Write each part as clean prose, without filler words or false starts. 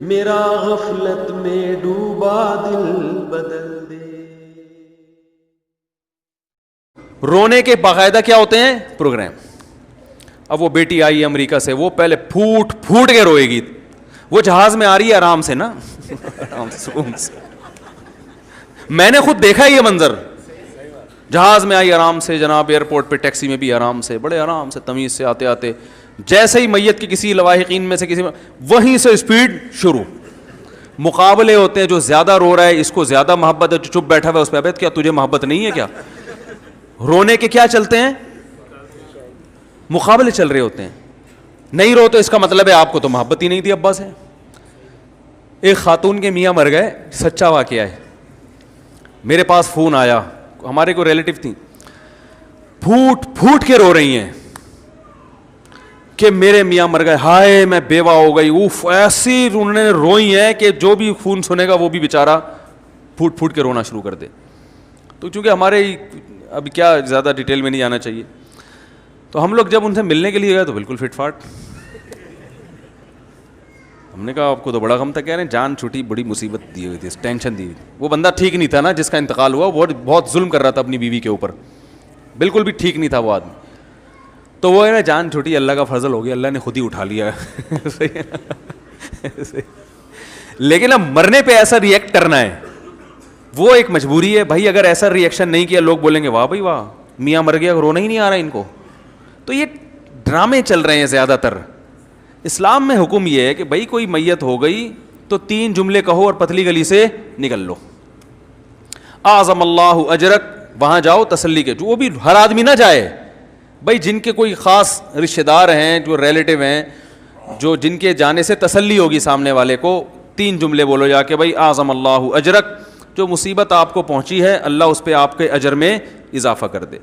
میرا غفلت میں ڈوبا دل بدل دے. رونے کے باقاعدہ کیا ہوتے ہیں پروگرام. اب وہ بیٹی آئی امریکہ سے, وہ پہلے پھوٹ پھوٹ کے روئے گی. وہ جہاز میں آ رہی ہے آرام سے نا, آرام سے سکون سے. میں نے خود دیکھا یہ منظر, جہاز میں آئی آرام سے جناب, ایئرپورٹ پہ ٹیکسی میں بھی آرام سے, بڑے آرام سے تمیز سے آتے آتے, جیسے ہی میت کی کسی لواحقین میں سے کسی میں, وہیں سے اسپیڈ شروع. مقابلے ہوتے ہیں, جو زیادہ رو رہا ہے اس کو زیادہ محبت ہے, جو چپ بیٹھا ہوا ہے اس پہ ابد کیا تجھے محبت نہیں ہے کیا. رونے کے کیا چلتے ہیں, مقابلے چل رہے ہوتے ہیں. نہیں رو تو اس کا مطلب ہے آپ کو تو محبت ہی نہیں تھی ابا سے. ایک خاتون کے میاں مر گئے, سچا واقعہ ہے. میرے پاس فون آیا, ہمارے کوئی ریلیٹو تھیں, پھوٹ پھوٹ کے رو رہی ہیں کہ میرے میاں مر گئے, ہائے میں بیوہ ہو گئی. اوف, ایسی انہوں نے روئی ہیں کہ جو بھی فون سنے گا وہ بھی بیچارہ پھوٹ پھوٹ کے رونا شروع کر دے. تو چونکہ ہمارے ابھی کیا زیادہ ڈیٹیل میں نہیں جانا چاہیے, تو ہم لوگ جب ان سے ملنے کے لیے گئے تو بالکل فٹ فاٹ. ہم نے کہا آپ کو تو بڑا غم تھا. کہہ رہے ہیں جان چھوٹی, بڑی مصیبت دی ہوئی تھی, ٹینشن دی ہوئی تھی. وہ بندہ ٹھیک نہیں تھا نا جس کا انتقال ہوا, وہ بہت ظلم کر رہا تھا اپنی بیوی کے اوپر, بالکل بھی ٹھیک نہیں تھا وہ آدمی. تو وہ ہے نا جان چھوٹی, اللہ کا فضل ہو گیا, اللہ نے خود ہی اٹھا لیا. لیکن اب مرنے پہ ایسا ریئیکٹ کرنا ہے وہ ایک مجبوری ہے بھائی. اگر ایسا ریئیکشن نہیں کیا لوگ بولیں گے واہ بھائی واہ, میاں مر گیا, رونا ہی نہیں آ رہا ان کو. تو یہ ڈرامے چل رہے ہیں زیادہ تر. اسلام میں حکم یہ ہے کہ بھائی کوئی میت ہو گئی تو 3 جملے کہو اور پتلی گلی سے نکل لو. اعظم اللہ اجرک, وہاں جاؤ تسلی کے. وہ بھی ہر آدمی نہ جائے بھائی, جن کے کوئی خاص رشتہ دار ہیں, جو ریلیٹو ہیں, جو جن کے جانے سے تسلی ہوگی سامنے والے کو, 3 جملے بولو جا کے بھائی اعظم اللہ اجرک, جو مصیبت آپ کو پہنچی ہے اللہ اس پہ آپ کے اجر میں اضافہ کر دے.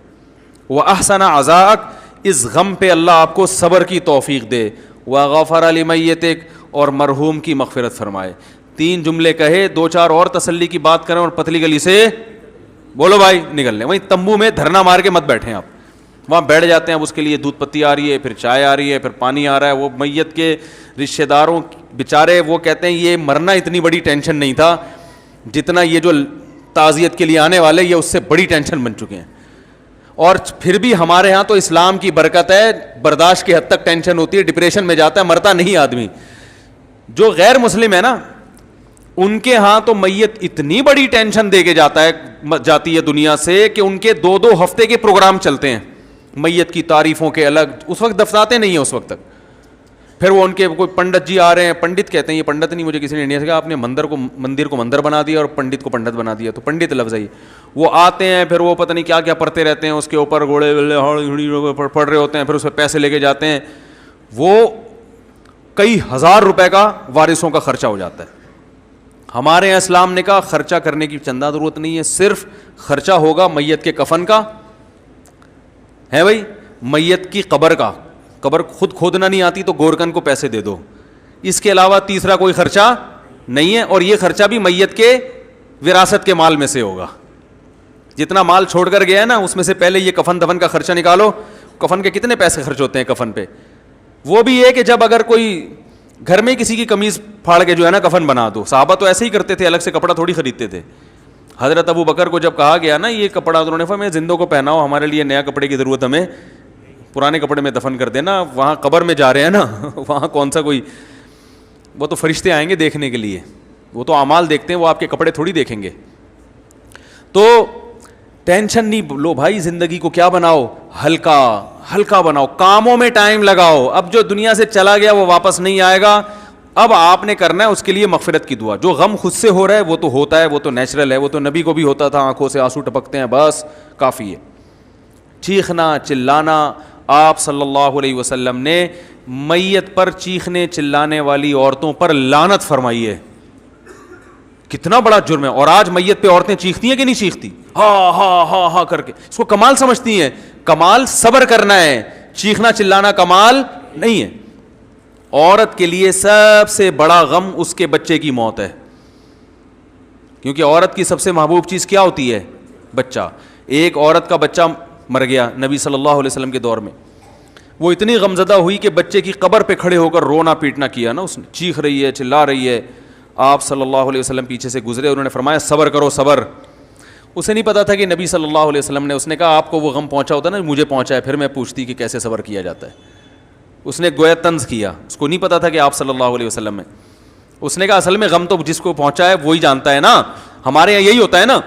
واحسن عزاءک, اس غم پہ اللہ آپ کو صبر کی توفیق دے. وغفر لمیتک, اور مرحوم کی مغفرت فرمائے. 3 جملے کہے, 2-4 اور تسلی کی بات کریں اور پتلی گلی سے بولو بھائی نکل لیں. وہیں تمبو میں دھرنا مار کے مت بیٹھیں آپ, وہاں بیٹھ جاتے ہیں. اب اس کے لیے دودھ پتی آ رہی ہے, پھر چائے آ رہی ہے, پھر پانی آ رہا ہے. وہ میت کے رشتہ داروں بیچارے وہ کہتے ہیں یہ مرنا اتنی بڑی ٹینشن نہیں تھا جتنا یہ جو تعزیت کے لیے آنے والے یہ اس سے بڑی ٹینشن بن چکے ہیں. اور پھر بھی ہمارے ہاں تو اسلام کی برکت ہے, برداشت کی حد تک ٹینشن ہوتی ہے, ڈپریشن میں جاتا ہے, مرتا نہیں آدمی. جو غیر مسلم ہے نا, ان کے ہاں تو میت اتنی بڑی ٹینشن دے کے جاتی ہے دنیا سے کہ ان کے 2-2 ہفتے کے پروگرام چلتے ہیں میت کی تعریفوں کے الگ. اس وقت دفناتے نہیں ہیں اس وقت تک. پھر وہ ان کے کوئی پنڈت جی آ رہے ہیں, پنڈت کہتے ہیں, یہ پنڈت نہیں, مجھے کسی نے انڈیا سے کہا آپ نے مندر کو مندر بنا دیا اور پنڈت کو پنڈت بنا دیا. تو پنڈت لفظ ہے. وہ آتے ہیں, پھر وہ پتہ نہیں کیا کیا پڑھتے رہتے ہیں, اس کے اوپر گھوڑے پڑھ رہے ہوتے ہیں, پھر اس پہ پیسے لے کے جاتے ہیں. وہ کئی ہزار روپے کا وارثوں کا خرچہ ہو جاتا ہے. ہمارے یہاں اسلام نے کہا خرچہ کرنے کی چندہ ضرورت نہیں ہے, صرف خرچہ ہوگا میت کے کفن کا ہے بھائی, میت کی قبر کا. قبر خود کھودنا نہیں آتی تو گورکن کو پیسے دے دو, اس کے علاوہ تیسرا کوئی خرچہ نہیں ہے. اور یہ خرچہ بھی میت کے وراثت کے مال میں سے ہوگا. جتنا مال چھوڑ کر گیا ہے نا اس میں سے پہلے یہ کفن دفن کا خرچہ نکالو. کفن کے کتنے پیسے خرچ ہوتے ہیں کفن پہ. وہ بھی یہ کہ جب اگر کوئی گھر میں کسی کی قمیض پھاڑ کے جو ہے نا کفن بنا دو, صحابہ تو ایسے ہی کرتے تھے, الگ سے کپڑا تھوڑی خریدتے تھے. حضرت ابو بکر کو جب کہا گیا نا یہ کپڑا, انہوں نے فرمایا زندوں کو پہناؤ, ہمارے لیے نیا کپڑے کی ضرورت, ہمیں پرانے کپڑے میں دفن کر دینا. وہاں قبر میں جا رہے ہیں نا, وہاں کون سا کوئی, وہ تو فرشتے آئیں گے دیکھنے کے لیے, وہ تو اعمال دیکھتے ہیں, وہ آپ کے کپڑے تھوڑی دیکھیں گے. تو ٹینشن نہیں لو بھائی, زندگی کو کیا بناؤ, ہلکا ہلکا بناؤ, کاموں میں ٹائم لگاؤ. اب جو دنیا سے چلا گیا وہ واپس نہیں آئے گا. اب آپ نے کرنا ہے اس کے لیے مغفرت کی دعا. جو غم خود سے ہو رہا ہے وہ تو ہوتا ہے, وہ تو نیچرل ہے, وہ تو نبی کو بھی ہوتا تھا, آنکھوں سے آنسو ٹپکتے ہیں, بس کافی ہے. چیخنا چلانا, آپ صلی اللہ علیہ وسلم نے میت پر چیخنے چلانے والی عورتوں پر لعنت فرمائی ہے. کتنا بڑا جرم ہے. اور آج میت پہ عورتیں چیختی ہیں کہ نہیں چیختی, ہاں ہاں ہاں ہاں کر کے, اس کو کمال سمجھتی ہیں. کمال صبر کرنا ہے, چیخنا چلانا کمال نہیں ہے. عورت کے لیے سب سے بڑا غم اس کے بچے کی موت ہے, کیونکہ عورت کی سب سے محبوب چیز کیا ہوتی ہے, بچہ. ایک عورت کا بچہ مر گیا نبی صلی اللہ علیہ وسلم کے دور میں, وہ اتنی غمزدہ ہوئی کہ بچے کی قبر پہ کھڑے ہو کر رونا پیٹنا کیا نا اس نے, چیخ رہی ہے, چلا رہی ہے. آپ صلی اللہ علیہ وسلم پیچھے سے گزرے, انہوں نے فرمایا صبر کرو صبر. اسے نہیں پتا تھا کہ نبی صلی اللہ علیہ وسلم نے, اس نے کہا آپ کو وہ غم پہنچا ہوتا نا, مجھے پہنچا ہے, پھر میں پوچھتی کہ کیسے صبر کیا جاتا ہے. اس نے گویا طنز کیا, اس کو نہیں پتا تھا کہ آپ صلی اللہ علیہ وسلم میں. اس نے کہا اصل میں غم تو جس کو پہنچا ہے وہی جانتا ہے نا, ہمارے یہاں یہی ہوتا ہے نا,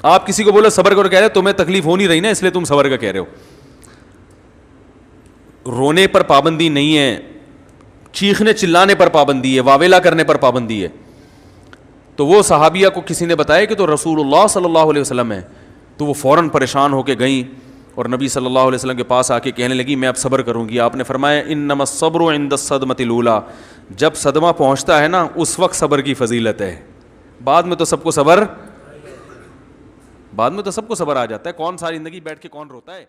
آپ کسی کو بولو صبر کرو, کہہ رہے تمہیں تکلیف ہو نہیں رہی نا اس لیے تم صبر کا کہہ رہے ہو. رونے پر پابندی نہیں ہے, چیخنے چلانے پر پابندی ہے, واویلا کرنے پر پابندی ہے. تو وہ صحابیہ کو کسی نے بتایا کہ تو رسول اللہ صلی اللہ علیہ وسلم ہے, تو وہ فوراً پریشان ہو کے گئیں اور نبی صلی اللہ علیہ وسلم کے پاس آ کے کہنے لگی میں اب صبر کروں گی. آپ نے فرمایا انما الصبر عند الصدمۃ الاولی, جب صدمہ پہنچتا ہے نا اس وقت صبر کی فضیلت ہے, بعد میں تو سب کو صبر آ جاتا ہے. کون ساری زندگی بیٹھ کے کون روتا ہے.